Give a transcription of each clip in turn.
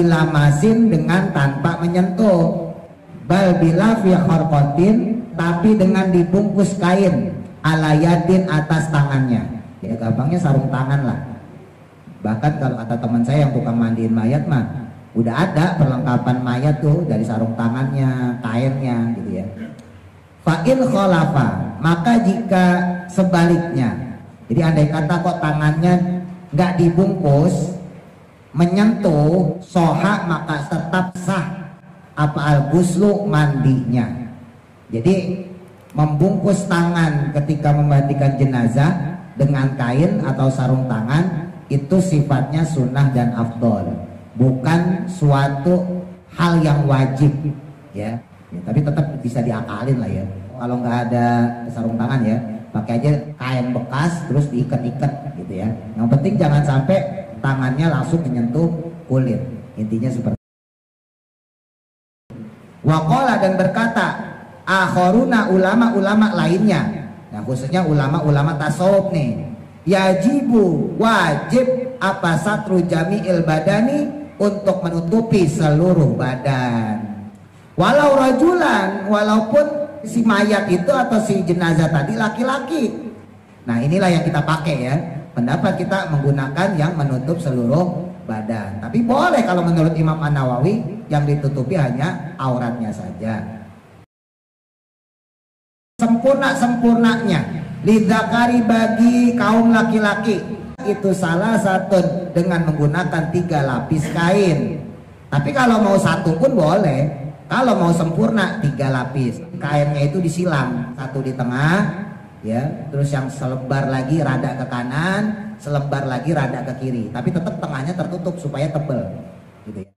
bilamasin dengan tanpa menyentuh, bal bila fi kharqatin tapi dengan dibungkus kain, ala yadin atas tangannya. Ya gampangnya sarung tangan lah. Bahkan kalau kata teman saya yang tukang mandiin mayat mah udah ada perlengkapan mayat tuh dari sarung tangannya, kainnya gitu ya. Fa'in khalafa, maka jika sebaliknya, jadi andai kata kok tangannya nggak dibungkus, menyentuh soha, maka tetap sah apa al-ghuslu mandinya. Jadi membungkus tangan ketika memandikan jenazah dengan kain atau sarung tangan itu sifatnya sunnah dan afdol, bukan suatu hal yang wajib ya. Tapi tetap bisa diakalin lah ya. Kalau nggak ada sarung tangan ya, pakai aja kain bekas terus diikat-ikat gitu ya. Yang penting jangan sampai tangannya langsung menyentuh kulit. Intinya seperti waqala, dan berkata akharuna, ulama-ulama lainnya, nah khususnya ulama-ulama tasawuf nih, yajibu, wajib apa satru jami'il badani, untuk menutupi seluruh badan. Walau rajulan, walaupun si mayat itu atau si jenazah tadi laki-laki. Nah inilah yang kita pakai ya, pendapat kita menggunakan yang menutup seluruh badan. Tapi boleh kalau menurut Imam An-Nawawi yang ditutupi hanya auratnya saja. Sempurna-sempurnanya lidzakari, bagi kaum laki-laki itu salah satu dengan menggunakan 3 lapis kain. Tapi kalau mau satu pun boleh. Kalau mau sempurna 3 lapis, kainnya itu disilang, satu di tengah ya, terus yang selebar lagi rada ke kanan, selebar lagi rada ke kiri, tapi tetap tengahnya tertutup supaya tebel gitu ya.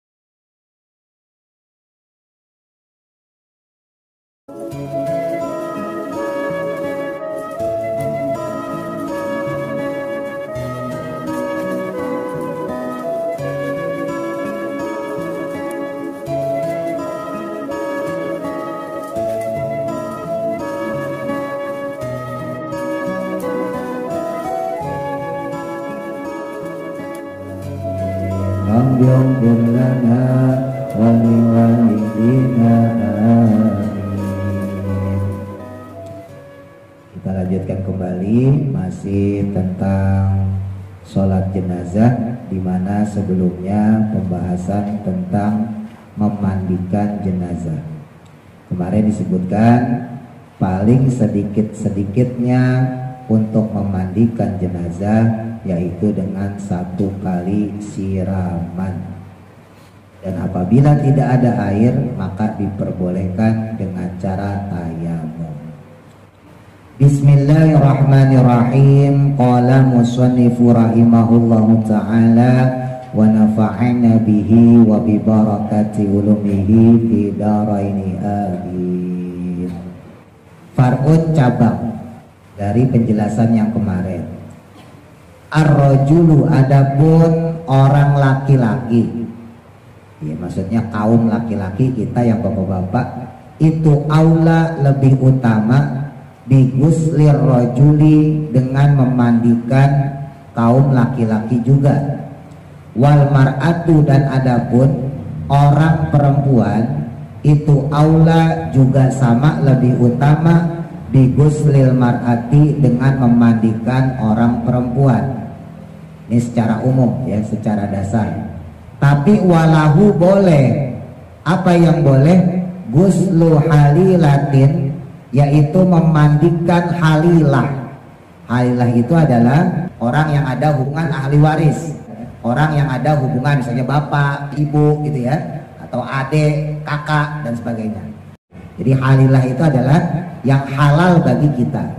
Yaghfir lana wa liwalidina, amin. Kita lanjutkan kembali masih tentang sholat jenazah, di mana sebelumnya pembahasan tentang memandikan jenazah. Kemarin disebutkan paling sedikit-sedikitnya untuk memandikan jenazah yaitu dengan 1 kali siraman, dan apabila tidak ada air maka diperbolehkan dengan cara tayamum. Bismillahirrahmanirrahim. Qala musannifu rahimahullahu ta'ala wa nafa'ana bihi wa bi barakati ulumihi fi daraini amin. Far'un, cabang dari penjelasan yang kemarin. Ar-rajulu, adapun orang laki-laki, ya maksudnya kaum laki-laki kita yang bapak-bapak, itu aula, lebih utama, biguslir rajuli, dengan memandikan kaum laki-laki juga. Wal mar'atu, dan adapun orang perempuan, itu aula juga sama, lebih utama, biguslil mar'ati, dengan memandikan orang perempuan. Ini secara umum ya, secara dasar. Tapi walahu, boleh. Apa yang boleh? Guslu halilatin, yaitu memandikan halilah. Halilah itu adalah orang yang ada hubungan ahli waris, orang yang ada hubungan misalnya bapak, ibu gitu ya, atau adik, kakak dan sebagainya. Jadi halilah itu adalah yang halal bagi kita.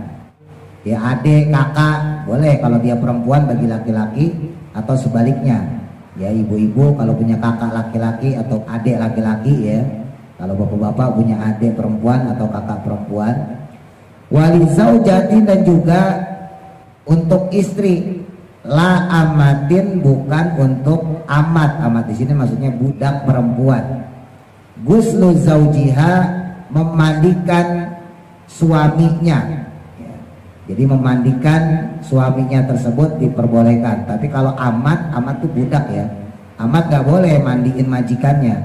Ya adik, kakak boleh kalau dia perempuan bagi laki-laki, atau sebaliknya. Ya ibu-ibu kalau punya kakak laki-laki atau adik laki-laki ya. Kalau bapak-bapak punya adik perempuan atau kakak perempuan. Wali zaujatin, dan juga untuk istri. La amatin, bukan untuk amat. Amat di sini maksudnya budak perempuan. Guslu zaujiha, memandikan suaminya. Jadi memandikan suaminya tersebut diperbolehkan. Tapi kalau amat itu budak ya. Amat nggak boleh mandiin majikannya.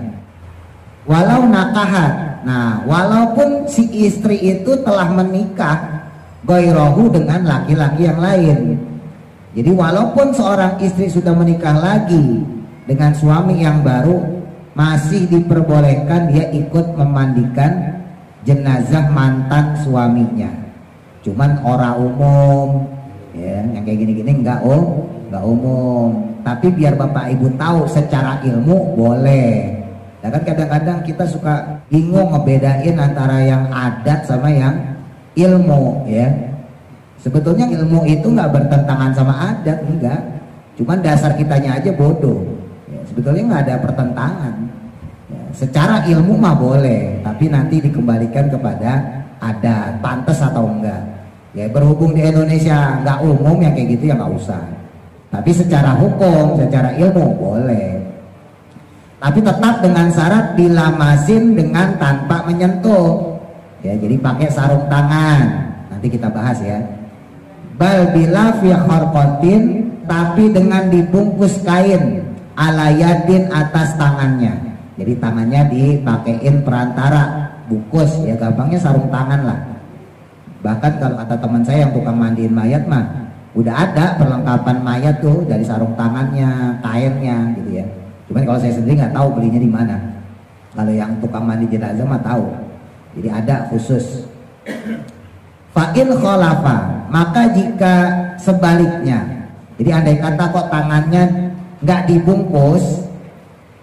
Walau nakahat. Nah, walaupun si istri itu telah menikah goirohu dengan laki-laki yang lain. Jadi walaupun seorang istri sudah menikah lagi dengan suami yang baru, masih diperbolehkan dia ikut memandikan jenazah mantan suaminya. Cuman orang umum, ya, yang kayak gini-gini nggak umum. Tapi biar bapak ibu tahu secara ilmu boleh. Ya kan kadang-kadang kita suka bingung ngebedain antara yang adat sama yang ilmu, ya. Sebetulnya ilmu itu nggak bertentangan sama adat, enggak. Cuman dasar kitanya aja bodoh. Ya, sebetulnya nggak ada pertentangan. Ya, secara ilmu mah boleh, tapi nanti dikembalikan kepada adat, pantas atau enggak. Ya berhubung di Indonesia nggak umum yang kayak gitu ya nggak usah. Tapi secara hukum, secara ilmu boleh. Tapi tetap dengan syarat dilamasin dengan tanpa menyentuh. Ya, jadi pakai sarung tangan. Nanti kita bahas ya. Bal bila fi kharqatin, tapi dengan dibungkus kain ala yadin atas tangannya. Jadi tangannya dipakein perantara, bungkus ya, gampangnya sarung tangan lah. Bahkan kalau kata teman saya yang tukang mandiin mayat mah udah ada perlengkapan mayat tuh, dari sarung tangannya, kainnya gitu ya. Cuman kalau saya sendiri nggak tahu belinya di mana. Kalau yang tukang mandi jenazah mah tahu. Jadi ada khusus. Fa'in kholafa, maka jika sebaliknya, jadi andai kata kok tangannya nggak dibungkus,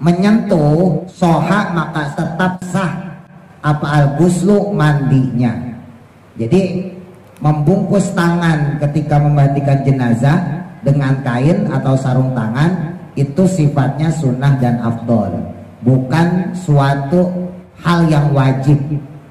menyentuh soha, maka tetap sah apa al-ghuslu mandinya. Jadi membungkus tangan ketika memandikan jenazah dengan kain atau sarung tangan itu sifatnya sunnah dan afdol, bukan suatu hal yang wajib,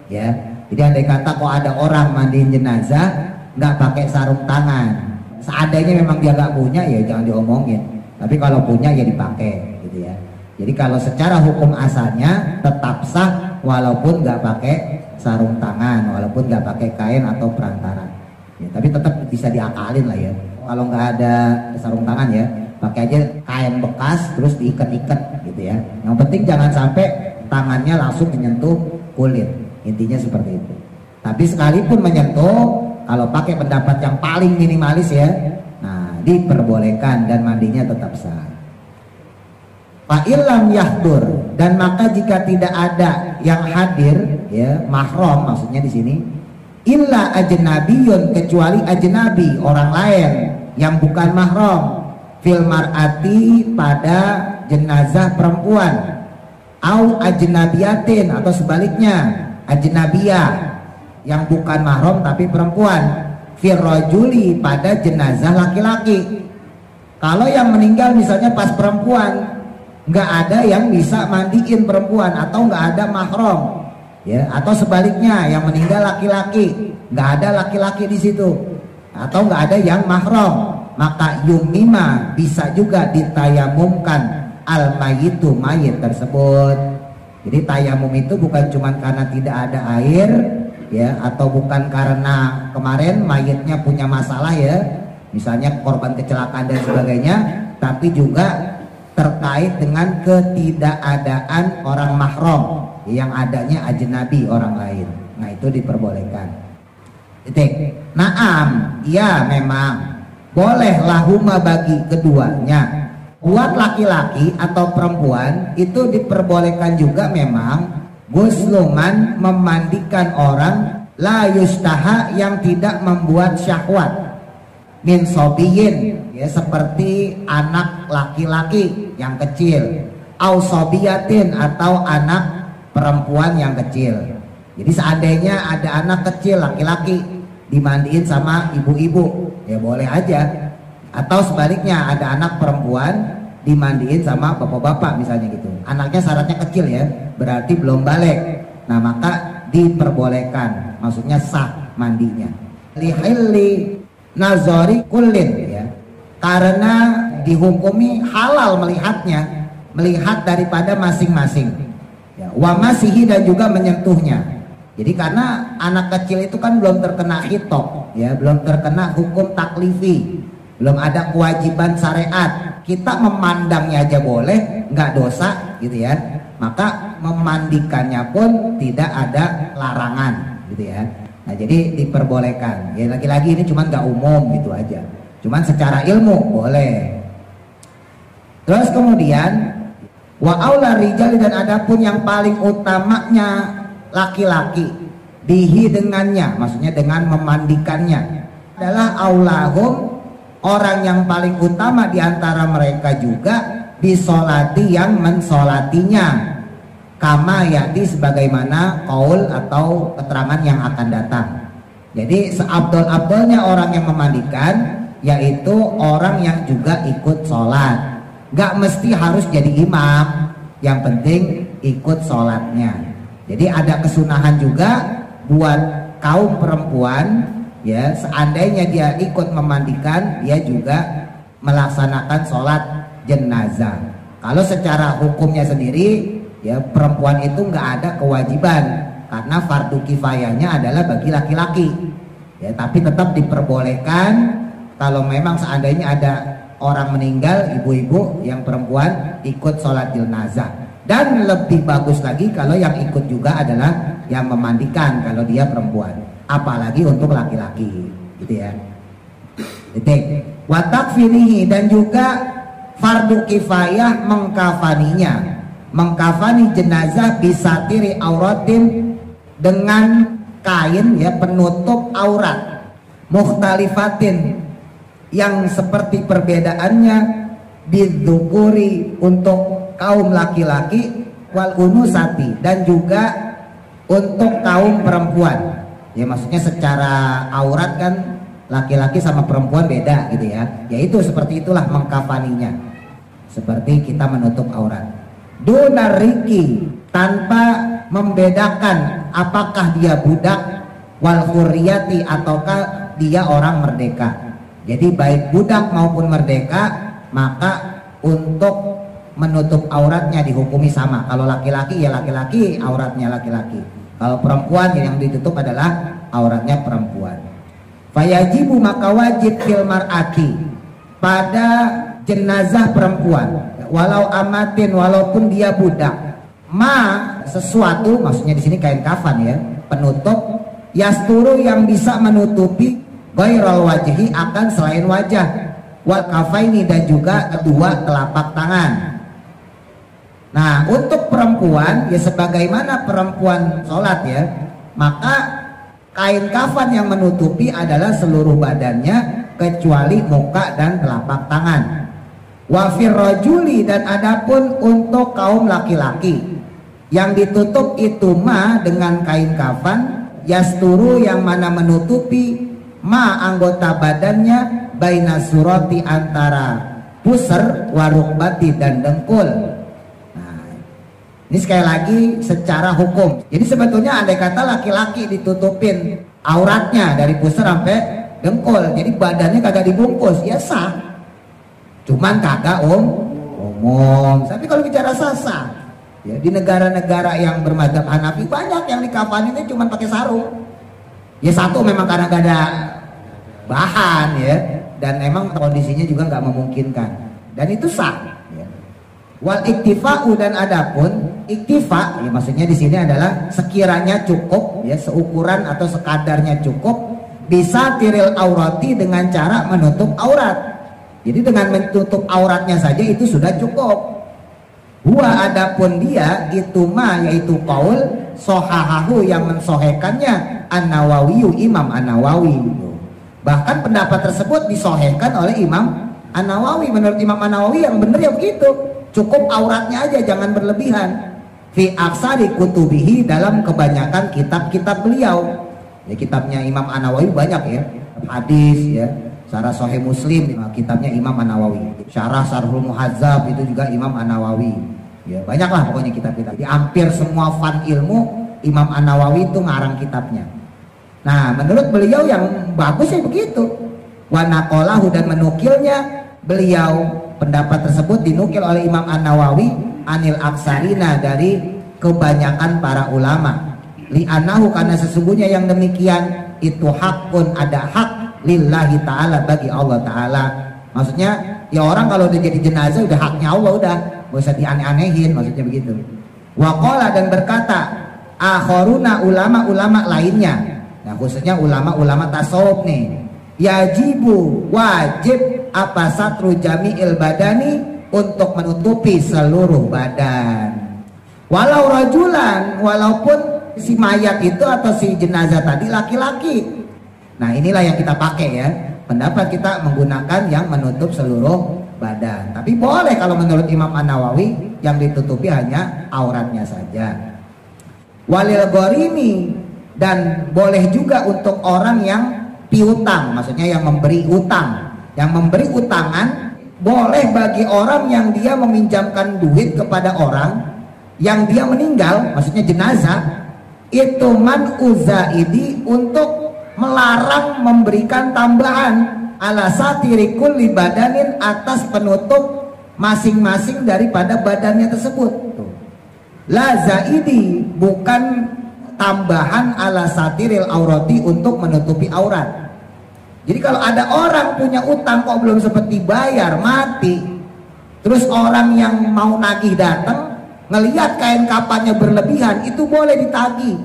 ya. Jadi andai kata kok ada orang mandiin jenazah nggak pakai sarung tangan, seandainya memang dia nggak punya ya jangan diomongin. Tapi kalau punya ya dipakai, gitu ya. Jadi kalau secara hukum asalnya tetap sah walaupun nggak pakai sarung tangan, walaupun nggak pakai kain atau perantara. Ya, tapi tetap bisa diakalin lah ya. Kalau nggak ada sarung tangan ya, pakai aja kain bekas terus diikat-ikat gitu ya. Yang penting jangan sampai tangannya langsung menyentuh kulit. Intinya seperti itu. Tapi sekalipun menyentuh, kalau pakai pendapat yang paling minimalis ya, nah diperbolehkan dan mandinya tetap sah. Fa'ilam yahdur, dan maka jika tidak ada yang hadir, ya mahram maksudnya di sini, illa ajnabiyun, kecuali ajnabi orang lain yang bukan mahram, fil mar'ati pada jenazah perempuan, au ajnabiyatin atau sebaliknya ajnabiyah yang bukan mahram tapi perempuan, fir rajuli pada jenazah laki-laki. Kalau yang meninggal misalnya pas perempuan, nggak ada yang bisa mandiin perempuan atau nggak ada mahram, ya, atau sebaliknya yang meninggal laki-laki, nggak ada laki-laki di situ atau nggak ada yang mahram, maka yumima bisa juga ditayamumkan al mayitu, mayit tersebut. Jadi tayamum itu bukan cuma karena tidak ada air, ya, atau bukan karena kemarin mayitnya punya masalah ya, misalnya korban kecelakaan dan sebagainya, tapi juga terkait dengan ketidakadaan orang mahram, yang adanya ajnabi orang lain. Nah itu diperbolehkan. Titik. Naam, ya memang boleh lahuma bagi keduanya. Buat laki-laki atau perempuan itu diperbolehkan juga memang gusluman, memandikan orang la yustaha, yang tidak membuat syahwat, min sobiyin, ya, seperti anak laki-laki yang kecil, au sobiyatin atau anak perempuan yang kecil. Jadi seandainya ada anak kecil laki-laki dimandiin sama ibu-ibu, ya boleh aja. Atau sebaliknya ada anak perempuan dimandiin sama bapak-bapak misalnya gitu. Anaknya syaratnya kecil ya, berarti belum balik. Nah maka diperbolehkan, maksudnya sah mandinya. Lihilli nazari kullin, ya, karena dihukumi halal melihatnya, melihat daripada masing-masing, ya, wa masihi, dan juga menyentuhnya. Jadi karena anak kecil itu kan belum terkena khitab, ya, belum terkena hukum taklifi, belum ada kewajiban syariat. Kita memandangnya aja boleh, nggak dosa gitu ya. Maka memandikannya pun tidak ada larangan gitu ya. Nah jadi diperbolehkan. Ya lagi-lagi ini cuman nggak umum gitu aja. Cuman secara ilmu boleh. Terus kemudian wa aula rijali, dan adapun yang paling utamanya laki-laki bihi dengannya, maksudnya dengan memandikannya, adalah aulahum, orang yang paling utama diantara mereka juga bisolati, yang mensolatinya, kama yati, sebagaimana qaul atau keterangan yang akan datang. Jadi seabdol-abdolnya orang yang memandikan yaitu orang yang juga ikut sholat. Gak mesti harus jadi imam, yang penting ikut sholatnya. Jadi ada kesunahan juga buat kaum perempuan ya, seandainya dia ikut memandikan, dia juga melaksanakan sholat jenazah. Kalau secara hukumnya sendiri ya, perempuan itu nggak ada kewajiban karena fardu kifayahnya adalah bagi laki-laki ya, tapi tetap diperbolehkan kalau memang seandainya ada orang meninggal, ibu-ibu yang perempuan ikut sholat jenazah. Dan lebih bagus lagi kalau yang ikut juga adalah yang memandikan kalau dia perempuan, apalagi untuk laki-laki gitu ya. Titik. Wa takfinihi, dan juga fardu kifayah mengkafaninya, mengkafani jenazah bisatiri auratin, dengan kain ya penutup aurat, mukhtalifatin, yang seperti perbedaannya, bidzukuri, untuk kaum laki-laki, wal unusati, dan juga untuk kaum perempuan. Ya maksudnya secara aurat kan laki-laki sama perempuan beda gitu ya. Yaitu seperti itulah mengkafaninya, seperti kita menutup aurat. Dunariki, tanpa membedakan apakah dia budak, wal hurriyati, ataukah dia orang merdeka. Jadi baik budak maupun merdeka, maka untuk menutup auratnya dihukumi sama. Kalau laki-laki ya laki-laki, auratnya laki-laki. Kalau perempuan yang ditutup adalah auratnya perempuan. Fayajibu, maka wajib fil mar'ati, pada jenazah perempuan, walau amatin, walaupun dia budak, ma, sesuatu, maksudnya di sini kain kafan ya, penutup, yasturu, yang bisa menutupi ghairal wajhi, akan selain wajah, wal kafaini, dan juga kedua telapak tangan. Nah untuk perempuan ya sebagaimana perempuan sholat ya, maka kain kafan yang menutupi adalah seluruh badannya kecuali muka dan telapak tangan. Wafir rajuli, dan adapun untuk kaum laki-laki yang ditutup itu ma, dengan kain kafan, yasturu, yang mana menutupi ma, anggota badannya, baina surati, antara pusar, warukbati, dan dengkul. Nah, ini sekali lagi secara hukum. Jadi sebetulnya andai kata laki-laki ditutupin auratnya dari pusar sampai dengkul, jadi badannya kagak dibungkus, ya sah. Cuman kagak umum. Tapi kalau bicara sah, ya di negara-negara yang bermadzhab Hanafi banyak yang dikafaninnya cuman pakai sarung. Ya satu memang karena gak ada bahan ya, dan emang kondisinya juga nggak memungkinkan, dan itu sah ya. Wal iktifa'u, dan adapun iktifa ya maksudnya di sini adalah sekiranya cukup ya, seukuran atau sekadarnya cukup, bisa tiril aurati, dengan cara menutup aurat. Jadi dengan menutup auratnya saja itu sudah cukup. Huwa, adapun dia itu ma, yaitu qaul sohahahu, yang mensohekannya An-Nawawi, Imam An-Nawawi. Bahkan pendapat tersebut disohehkan oleh Imam An-Nawawi. Menurut Imam An-Nawawi yang benar ya begitu, cukup auratnya aja, jangan berlebihan. Fi aksari kutubihi, dalam kebanyakan kitab-kitab beliau. Ya kitabnya Imam An-Nawawi banyak ya, hadis ya, Syarah Sahih Muslim kitabnya Imam An-Nawawi, Syarah Syarhul Muhazzab itu juga Imam An-Nawawi. Ya banyaklah pokoknya kitab-kitab. Di hampir semua fan ilmu Imam An-Nawawi itu ngarang kitabnya. Nah menurut beliau yang bagus ya begitu. Wa naqalahu, dan menukilnya beliau, pendapat tersebut dinukil oleh Imam An-Nawawi anil aksarina, dari kebanyakan para ulama. Li'annahu, karena sesungguhnya yang demikian itu hakun, ada hak, lillahi ta'ala, bagi Allah ta'ala, Maksudnya ya orang kalau udah jadi jenazah udah haknya Allah, udah gak usah dianeh-anehin, maksudnya begitu. Waqala, dan berkata akharuna, ulama-ulama lainnya, nah khususnya ulama-ulama tasawuf nih, yajibu, wajib apa satru jami'il badani, untuk menutupi seluruh badan. Walau rajulan, walaupun si mayat itu atau si jenazah tadi laki-laki. Nah inilah yang kita pakai ya, pendapat kita menggunakan yang menutup seluruh badan. Tapi boleh kalau menurut Imam An-Nawawi yang ditutupi hanya auratnya saja. Walil gharimi, dan boleh juga untuk orang yang piutang, maksudnya yang memberi utang. Yang memberi utangan boleh bagi orang yang dia meminjamkan duit kepada orang yang dia meninggal, maksudnya jenazah, itu man uzaidi, untuk melarang memberikan tambahan ala satiri kulli badanin, atas penutup masing-masing daripada badannya tersebut. La zaidi, bukan tambahan ala satiril aurati, untuk menutupi aurat. Jadi kalau ada orang punya utang kok belum sempat dibayar, mati, terus orang yang mau nagih datang ngelihat kain kafannya berlebihan, itu boleh ditagih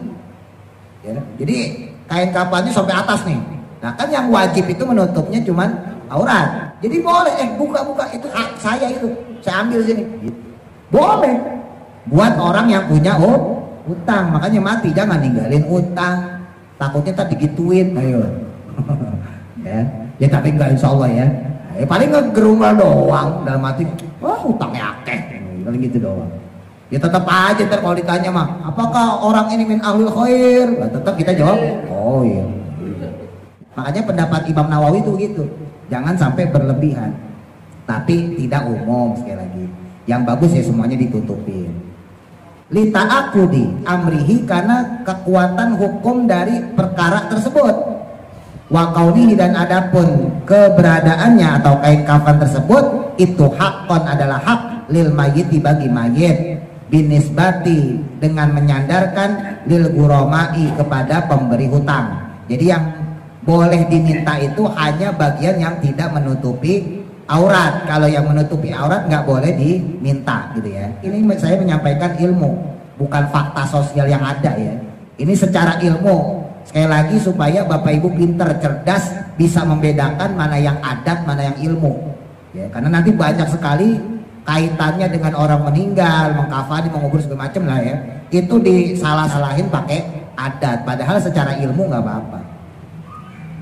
ya. Jadi kain kafannya sampai atas nih, nah kan yang wajib itu menutupnya cuman aurat. Jadi boleh, buka itu hak saya, itu saya ambil sini, boleh buat orang yang punya utang. Makanya mati jangan ninggalin utang, takutnya tadi digituin. Ayo ya tapi enggak, insya Allah ya. Paling ngegerumel doang, dalam hati wah utangnya akeh, paling gitu doang. Ya tetap aja ntar kalau ditanya mah, apakah orang ini min ahlul khair, nah, tetap kita jawab oh iya. Makanya pendapat Imam Nawawi itu gitu, jangan sampai berlebihan, tapi tidak umum. Sekali lagi yang bagus ya semuanya ditutupin. Lita akudi amrihi, karena kekuatan hukum dari perkara tersebut. Wa kaunihi, dan adapun keberadaannya atau kain kafan tersebut itu hakon, adalah hak lil mayyiti, bagi mayit, binisbati, dengan menyandarkan lil guromai, kepada pemberi hutang. Jadi yang boleh diminta itu hanya bagian yang tidak menutupi aurat. Kalau yang menutupi aurat nggak boleh diminta gitu ya. Ini saya menyampaikan ilmu, bukan fakta sosial yang ada ya. Ini secara ilmu. Sekali lagi supaya Bapak Ibu pinter, cerdas, bisa membedakan mana yang adat, mana yang ilmu ya, karena nanti banyak sekali kaitannya dengan orang meninggal, mengkafani, mengubur segala macam lah ya, itu disalah-salahin pakai adat, padahal secara ilmu nggak apa-apa.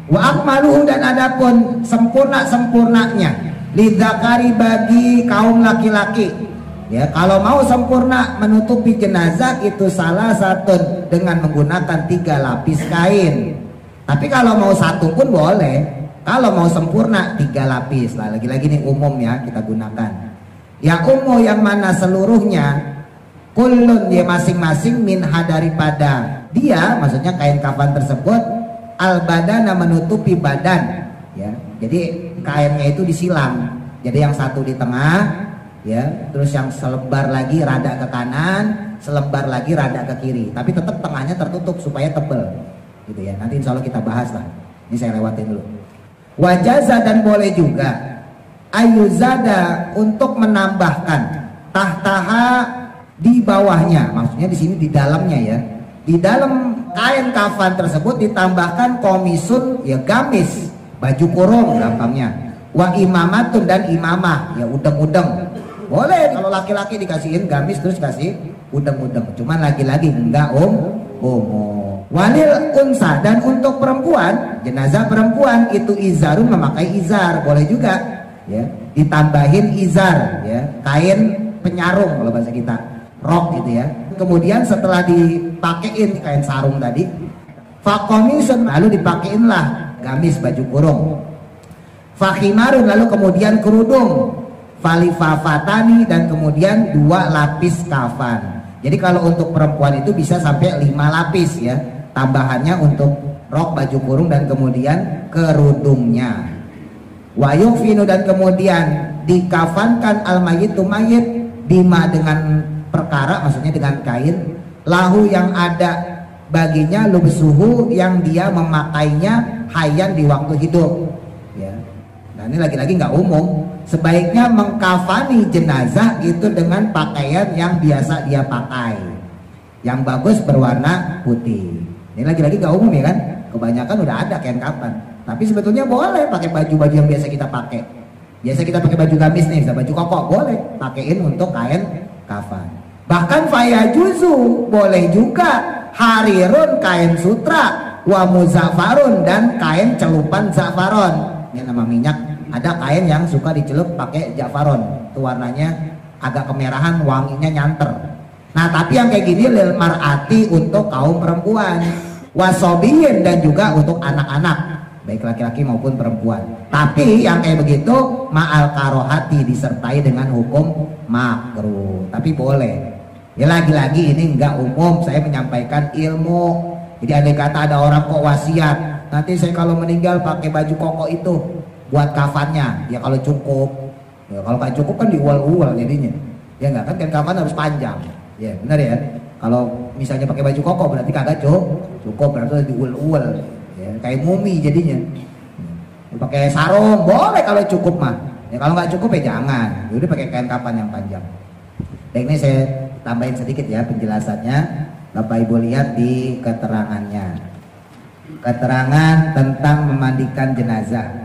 Wa akmaluhu, dan adapun sempurnanya lidzakari, bagi kaum laki-laki ya, kalau mau sempurna menutupi jenazah itu salah satu dengan menggunakan 3 lapis kain. Tapi kalau mau 1 pun boleh. Kalau mau sempurna 3 lapis lah. Lagi-lagi nih umum ya kita gunakan. Yang umum yang mana seluruhnya, kullun, dia masing-masing, minha, daripada dia, maksudnya kain kafan tersebut, al badana, menutupi badan ya. Jadi kainnya itu disilang. Jadi yang satu di tengah ya, terus yang selebar lagi rada ke kanan, selebar lagi rada ke kiri, tapi tetap tengahnya tertutup supaya tebel gitu ya. Nanti insya Allah kita bahas lah, ini saya lewatin dulu. Wajaza, dan boleh juga ayuzada, untuk menambahkan tahtaha, di bawahnya, maksudnya di sini di dalamnya ya, di dalam kain kafan tersebut ditambahkan komisun ya, gamis, baju kurung gampangnya, wa imamatun, dan imamah ya, udeng-udeng. Boleh kalau laki-laki dikasihin gamis terus kasih udeng-udeng, cuman lagi-lagi enggak walil unsa, dan untuk perempuan, jenazah perempuan itu izarun, memakai izar, boleh juga ya, ditambahin izar ya, kain penyarung kalau bahasa kita, rok gitu ya. Kemudian setelah dipakein kain sarung tadi, fakomisun, lalu dipakeinlah gamis, baju kurung, fakhimarun, lalu kemudian kerudung, falifafatani, dan kemudian 2 lapis kafan. Jadi kalau untuk perempuan itu bisa sampai 5 lapis ya, tambahannya untuk rok, baju kurung, dan kemudian kerudungnya. Wa yufinu, dan kemudian dikafankan al mayyitu, mayit, bima, dengan perkara, maksudnya dengan kain, lahu, yang ada baginya, lubsuhu, yang dia memakainya, hayan, di waktu hidup ya. Nah Nah, ini lagi-lagi nggak umum. Sebaiknya mengkafani jenazah itu dengan pakaian yang biasa dia pakai, yang bagus berwarna putih. Ini lagi-lagi nggak umum ya kan? Kebanyakan udah ada kain kafan. Tapi sebetulnya boleh pakai baju-baju yang biasa kita pakai. Biasa kita pakai baju gamis nih, baju koko, boleh pakaiin untuk kain kafan. Bahkan fayajuzu boleh juga harirun kain sutra, wa muzafarun dan kain celupan zafaron. Ini nama minyak. Ada kain yang suka dicelup pakai zafaron. Itu warnanya agak kemerahan, wanginya nyanter. Nah, tapi yang kayak gini lil mar'ati untuk kaum perempuan, wasobiyin dan juga untuk anak-anak, baik laki-laki maupun perempuan. Tapi yang kayak begitu ma'al karohati disertai dengan hukum makruh. Tapi boleh. Ya lagi-lagi ini enggak umum, saya menyampaikan ilmu. Jadi andai kata ada orang kok wasiat, nanti saya kalau meninggal pakai baju koko itu buat kafannya. Ya kalau cukup. Ya kalau nggak cukup kan diual-ual jadinya. Ya enggak kan kafan harus panjang. Ya benar ya. Kalau misalnya pakai baju koko berarti kagak cukup, berarti diual-ual. Ya, kayak mumi jadinya. Pakai sarung boleh kalau cukup mah. Ya kalau nggak cukup ya jangan. Udah pakai kain kafan yang panjang. Dan ini saya tambahin sedikit ya penjelasannya. Bapak Ibu lihat di keterangannya. Keterangan tentang memandikan jenazah.